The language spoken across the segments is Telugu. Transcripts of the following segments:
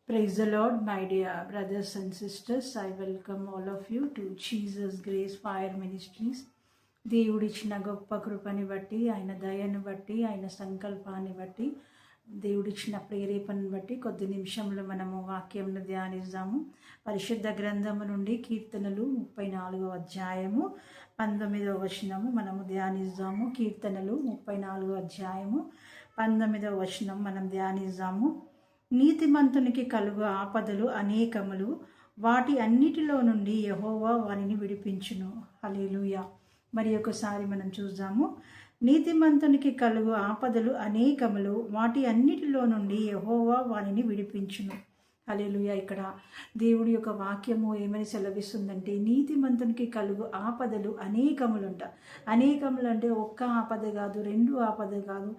Praise the Lord, my dear brothers and sisters. I welcome all of you to Jesus Grace Fire Ministries. దేవుడిచ్చిన గొప్ప కృపని బట్టి, ఆయన దయను బట్టి, ఆయన సంకల్పాన్ని బట్టి, దేవుడిచ్చిన ప్రేరేపణను బట్టి కొద్ది నిమిషంలో మనము వాక్యంను ధ్యానిద్దాము. పరిశుద్ధ గ్రంథము నుండి కీర్తనలు 34వ అధ్యాయము 19వ వచనము మనము ధ్యానిద్దాము. కీర్తనలు 34వ అధ్యాయము 19వ వచనం మనం ధ్యానిద్దాము. నీతిమంతునికి కలుగు ఆపదలు అనేకములు, వాటి అన్నిటిలో నుండి యెహోవా వారిని విడిపించును. హల్లెలూయా. మరి ఒకసారి మనం చూద్దాము. నీతిమంతునికి కలుగు ఆపదలు అనేకములు, వాటి అన్నిటిలో నుండి యెహోవా వారిని విడిపించును. హల్లెలూయా. ఇక్కడ దేవుడి యొక్క వాక్యము ఏమని సెలవిస్తుందంటే, నీతిమంతునికి కలుగు ఆపదలు అనేకములుంట. అనేకములు అంటే ఒక్క ఆపద కాదు, 2 ఆపద కాదు,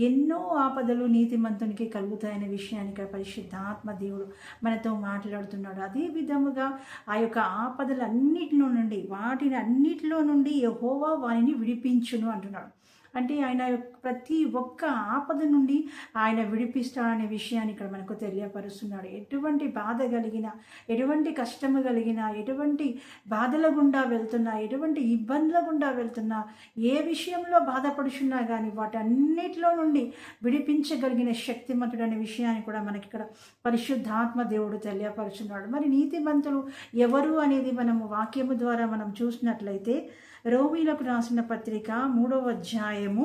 ఎన్నో ఆపదలు నీతిమంతునికి కలుగుతాయనే విషయానికి పరిశుద్ధాత్మ దేవుడు మనతో మాట్లాడుతున్నాడు. అదే విధముగా ఆ యొక్క ఆపదలన్నిటిలో నుండి, వాటిని అన్నిటిలో నుండి యెహోవా వారిని విడిపించును అంటున్నాడు. అంటే ఆయన ప్రతి ఒక్క ఆపద నుండి ఆయన విడిపిస్తాడనే విషయాన్ని ఇక్కడ మనకు తెలియపరుస్తున్నాడు. ఎటువంటి బాధ కలిగినా, ఎటువంటి కష్టము కలిగినా, ఎటువంటి బాధల గుండా వెళ్తున్నా, ఎటువంటి ఇబ్బందుల గుండా వెళ్తున్నా, ఏ విషయంలో బాధపడుచున్నా కానీ వాటన్నిటిలో నుండి విడిపించగలిగిన శక్తిమంతుడు అనే విషయాన్ని కూడా మనకి ఇక్కడ పరిశుద్ధాత్మ దేవుడు తెలియపరుచున్నాడు. మరి నీతిమంతులు ఎవరు అనేది మనము వాక్యము ద్వారా మనం చూసినట్లయితే, రోమీలకు రాసిన పత్రిక 3వ అధ్యాయము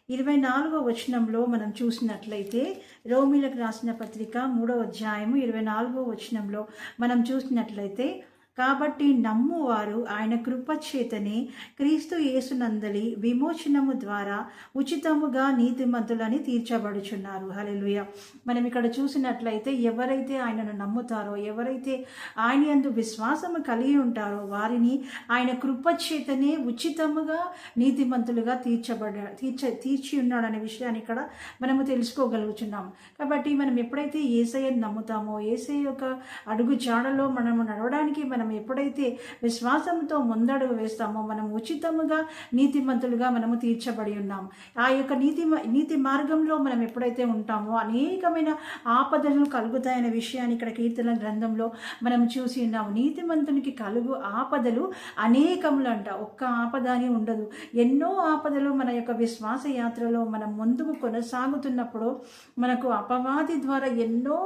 24వ వచనంలో మనం చూసినట్లయితే, రోమీలకు రాసిన పత్రిక 3వ అధ్యాయము 24వ వచనంలో మనం చూసినట్లయితే, కాబట్టి నమ్మువారు ఆయన కృపచేతనే క్రీస్తు యేసునందలి విమోచనము ద్వారా ఉచితముగా నీతిమంతులని తీర్చబడుచున్నారు. హల్లెలూయా. మనం ఇక్కడ చూసినట్లయితే, ఎవరైతే ఆయనను నమ్ముతారో, ఎవరైతే ఆయన యందు విశ్వాసము కలిగి ఉంటారో వారిని ఆయన కృపచేతనే ఉచితముగా నీతిమంతులుగా తీర్చి ఉన్నాడనే విషయాన్ని ఇక్కడ మనము తెలుసుకోగలుగుతున్నాము. కాబట్టి మనం ఎప్పుడైతే యేసయ్యను నమ్ముతామో, యేసయ్య యొక్క అడుగు జాడలో మనము నడవడానికి మనం ఎప్పుడైతే విశ్వాసంతో ముందడుగు వేస్తామో, మనం ఉచితముగా నీతిమంతులుగా మనము తీర్చబడి ఉన్నాము. ఆ యొక్క నీతి మార్గంలో మనం ఎప్పుడైతే ఉంటామో అనేకమైన ఆపదలు కలుగుతాయనే విషయాన్ని ఇక్కడ కీర్తన గ్రంథంలో మనం చూసి ఉన్నాము. నీతిమంతునికి కలుగు ఆపదలు అనేకములు అంట. ఒక్క ఆపద అని ఉండదు, ఎన్నో ఆపదలు మన యొక్క విశ్వాస యాత్రలో మనం ముందుకు కొనసాగుతున్నప్పుడు మనకు అపవాది ద్వారా ఎన్నో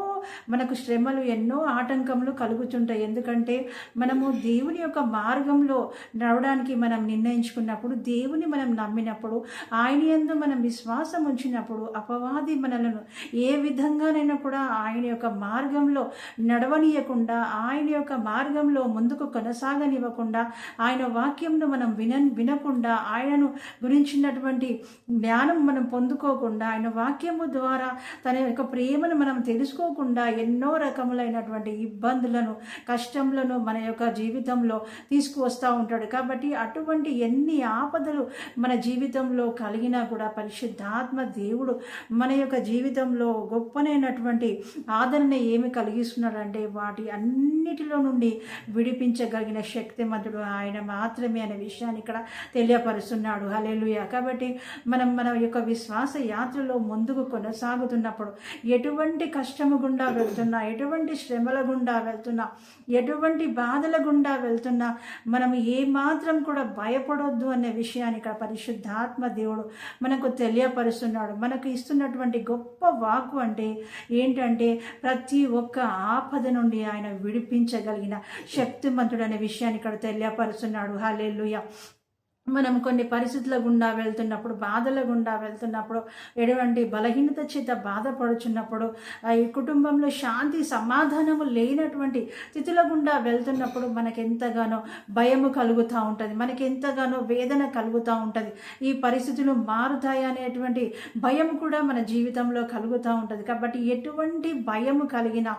మనకు శ్రమలు, ఎన్నో ఆటంకములు కలుగుతుంటాయి. ఎందుకంటే మనము దేవుని యొక్క మార్గంలో నడవడానికి మనం నిర్ణయించుకున్నప్పుడు, దేవుని మనం నమ్మినప్పుడు, ఆయన యందు మనం విశ్వాసం ఉంచినప్పుడు, అపవాది మనలను ఏ విధంగానైనా కూడా ఆయన యొక్క మార్గంలో నడవనీయకుండా, ఆయన యొక్క మార్గంలో ముందుకు కొనసాగనివ్వకుండా, ఆయన వాక్యంను మనం వినకుండా, ఆయనను గురించినటువంటి జ్ఞానం మనం పొందుకోకుండా, ఆయన వాక్యము ద్వారా తన యొక్క ప్రేమను మనం తెలుసుకోకుండా ఎన్నో రకములైనటువంటి ఇబ్బందులను, కష్టములను మన యొక్క జీవితంలో తీసుకువస్తూ ఉంటాడు. కాబట్టి అటువంటి ఎన్ని ఆపదలు మన జీవితంలో కలిగినా కూడా పరిశుద్ధాత్మ దేవుడు మన యొక్క జీవితంలో గొప్పనైనటువంటి ఆదరణ ఏమి కలిగిస్తున్నాడంటే, వాటి అన్నిటిలో నుండి విడిపించగలిగిన శక్తిమంతుడు ఆయన మాత్రమే అనే విషయాన్ని ఇక్కడ తెలియపరుస్తున్నాడు. హల్లెలూయా. కాబట్టి మనం మన యొక్క విశ్వాస యాత్రలో ముందుకు కొనసాగుతున్నప్పుడు, ఎటువంటి కష్టము గుండా వెళ్తున్నా, ఎటువంటి శ్రమల గుండా వెళ్తున్నా, ఎటువంటి బాధల గుండా వెళ్తున్నా మనం ఏమాత్రం కూడా భయపడొద్దు అనే విషయాన్ని ఇక్కడ పరిశుద్ధాత్మ దేవుడు మనకు తెలియపరుస్తున్నాడు. మనకు ఇస్తున్నటువంటి గొప్ప వాక్కు అంటే ఏంటంటే, ప్రతి ఒక్క ఆపద నుండి ఆయన విడిపించగలిగిన శక్తిమంతుడు అనే విషయాన్ని ఇక్కడ తెలియపరుస్తున్నాడు. హల్లెలూయా. మనం కొన్ని పరిస్థితుల గుండా వెళ్తున్నప్పుడు, బాధల గుండా వెళ్తున్నప్పుడు, ఎటువంటి బలహీనత చేత బాధపడుచున్నప్పుడు, ఈ కుటుంబంలో శాంతి సమాధానము లేనటువంటి స్థితుల గుండా వెళ్తున్నప్పుడు మనకెంతగానో భయము కలుగుతూ ఉంటుంది, మనకెంతగానో వేదన కలుగుతూ ఉంటుంది. ఈ పరిస్థితులు మారుతాయి అనేటువంటి భయం కూడా మన జీవితంలో కలుగుతూ ఉంటుంది. కాబట్టి ఎటువంటి భయము కలిగినా,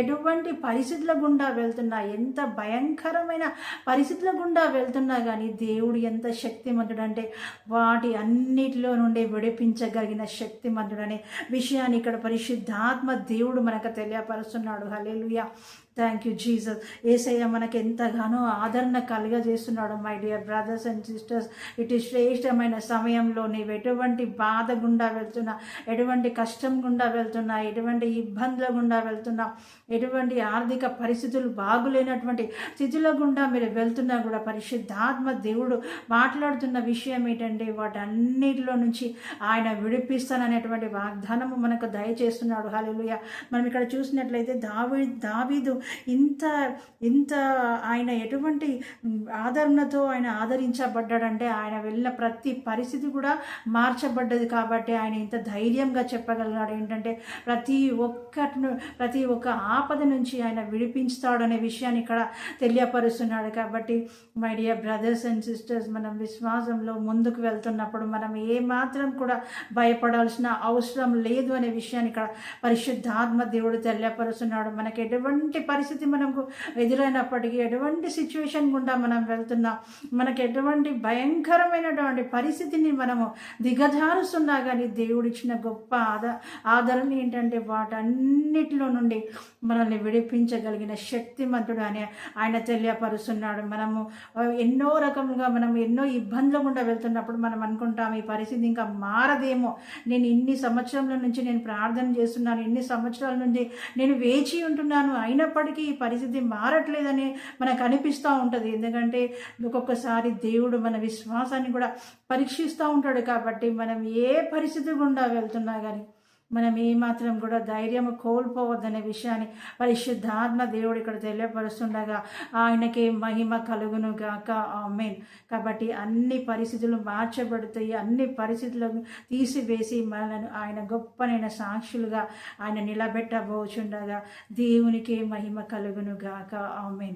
ఎటువంటి పరిస్థితుల గుండా వెళ్తున్నా, ఎంత భయంకరమైన పరిస్థితుల గుండా వెళ్తున్నా కానీ దేవుడు ఎంత శక్తిమంతుడు అంటే వాటి అన్నిటిలో నుండి విడిపించగలిగిన శక్తిమంతుడు అనే విషయాన్ని ఇక్కడ పరిశుద్ధాత్మ దేవుడు మనకు తెలియపరుస్తున్నాడు. హల్లెలూయా. Thank you Jesus. యేసయ్య మనకు ఎంతగానో ఆదరణ కలుగజేస్తున్నాడు. My dear brothers and sisters, ఇటు శ్రేష్టమైన సమయంలో నీవు ఎటువంటి బాధ గుండా వెళ్తున్నా, ఎటువంటి కష్టం గుండా వెళ్తున్నా, ఎటువంటి ఇబ్బందుల గుండా వెళ్తున్నా, ఎటువంటి ఆర్థిక పరిస్థితులు బాగులేనటువంటి స్థితిలో గుండా మీరు వెళ్తున్నా కూడా పరిశుద్ధాత్మ దేవుడు మాట్లాడుతున్న విషయం ఏంటంటే వాటన్నిటిలో నుంచి ఆయన విడిపిస్తాననేటువంటి వాగ్దానము మనకు దయచేస్తున్నాడు. హల్లెలూయా. మనం ఇక్కడ చూసినట్లయితే దావీదు ఇంత ఇంత ఆయన ఎటువంటి ఆదరణతో ఆయన ఆదరించబడ్డాడంటే ఆయన వెళ్ళిన ప్రతి పరిస్థితి కూడా మార్చబడ్డది. కాబట్టి ఆయన ఇంత ధైర్యంగా చెప్పగలిగాడు ఏంటంటే ప్రతి ఒక్క ఆపద నుంచి ఆయన విడిపించుతాడనే విషయాన్ని ఇక్కడ తెలియపరుస్తున్నాడు. కాబట్టి my dear brothers and sisters, మనం విశ్వాసంలో ముందుకు వెళ్తున్నప్పుడు మనం ఏమాత్రం కూడా భయపడాల్సిన అవసరం లేదు అనే విషయాన్ని ఇక్కడ పరిశుద్ధాత్మ దేవుడు తెలియపరుస్తున్నాడు. మనకి ఎటువంటి పరిస్థితి మనకు ఎదురైనప్పటికీ, ఎటువంటి సిచ్యువేషన్ గుండా మనం వెళ్తున్నా, మనకు ఎటువంటి భయంకరమైనటువంటి పరిస్థితిని మనము దిగజారుస్తున్నా కానీ దేవుడిచ్చిన గొప్ప ఆదరణ ఏంటంటే వాటన్నిటిలో నుండి మనల్ని విడిపించగలిగిన శక్తిమంతుడు అని ఆయన తెలియపరుస్తున్నాడు. మనము ఎన్నో రకములుగా మనం ఎన్నో ఇబ్బందులు గుండా వెళ్తున్నప్పుడు మనం అనుకుంటాం ఈ పరిస్థితి ఇంకా మారదేమో, నేను ఇన్ని సంవత్సరాల నుంచి నేను ప్రార్థన చేస్తున్నాను, ఇన్ని సంవత్సరాల నుంచి నేను వేచి ఉంటున్నాను, అయినప్పటికీ ఈ పరిస్థితి మారట్లేదని మనకు అనిపిస్తూ ఉంటుంది. ఎందుకంటే ఒక్కొక్కసారి దేవుడు మన విశ్వాసాన్ని కూడా పరీక్షిస్తూ ఉంటాడు. కాబట్టి మనం ఏ పరిస్థితి గుండా వెళ్తున్నా కానీ మనం ఏమాత్రం కూడా ధైర్యం కోల్పోవద్దనే విషయాన్ని పరిశుద్ధాత్మ దేవుడు ఇక్కడ తెలియపరుస్తుండగా ఆయనకే మహిమ కలుగును గాక. ఆమేన్. కాబట్టి అన్ని పరిస్థితులు మార్చబడతాయి. అన్ని పరిస్థితులను తీసివేసి మనలను ఆయన గొప్పనైన సాక్షులుగా ఆయన నిలబెట్టబోచుండగా దేవునికి మహిమ కలుగును గాక. ఆమేన్.